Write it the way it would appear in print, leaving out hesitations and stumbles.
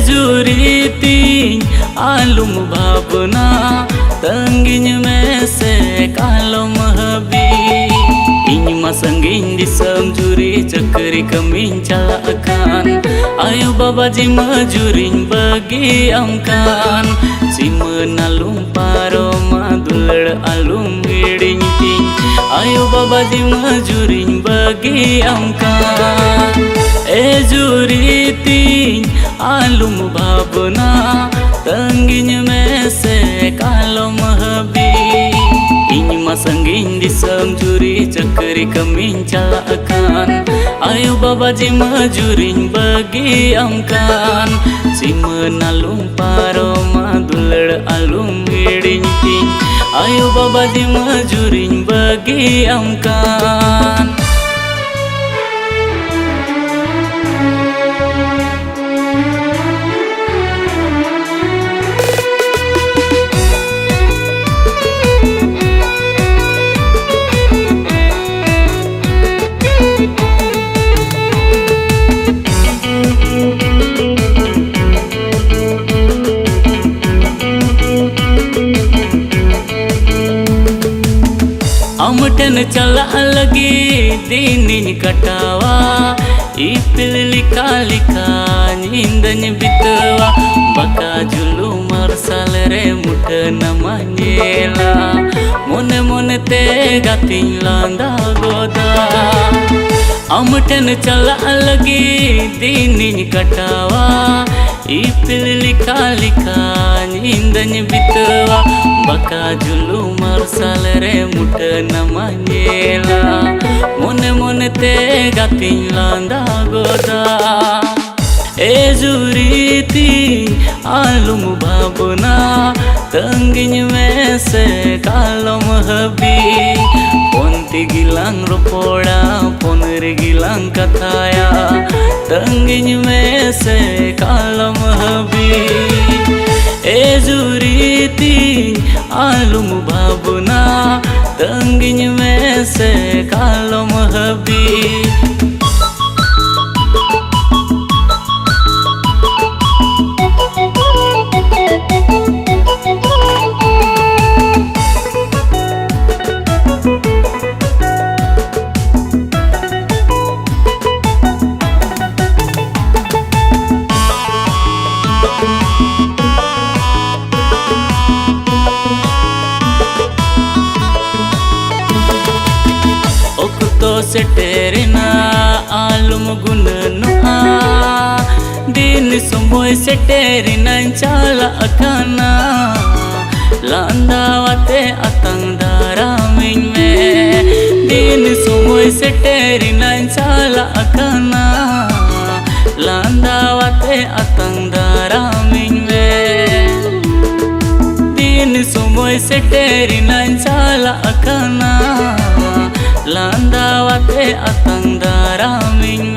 जुरीती आलुम भावना तंगिन में से कालम हबी इन masangin di juri cekeri kemin calakan ayo babaji majurin bagi amkan si menalung paro madulur alum hiding ting ayo babaji majurin bagi amkan juri ting alum babna tangin में से कालम हबी इन masangin di juri cekeri kemin calakan ayo babaji majurin bagi amkan si menalung paro madulur alum hiding ting ayo babaji majurin bagi amkan अमटन चला लगी दीनिन कटावा इपिल लिखा लिखा नींदन बितवा बका जुलू मरसल रे मुठ नमनेला मोने मोने ते गातिन लांदा गोदा अमटन चला लगी दीनिन कटावा इपिल लिखा लिखा नींदन बितवा बका जुलू मरसल रे मुठ नमनेला मोने मोने ते गातिन लांदा गोदा जुरीती आलुम भावना तंगिन में से कालम हबी ponti gilang ropoda ponre gilang kataya tangin में से कालम हबी जुरीती आलुम भावना तंगिन में से कालम हबी सेटेरिना आलुम गुननुआ दिन सुमोय सेटेरिना चाला अखाना लांदावते अतंग दारामिन में दिन सुमोय सेटेरिना चाला अखाना लांदावते अतंग दारामिन में दिन सुमोय सेटेरिना चाला अखाना लांदावते अतंग दारामिन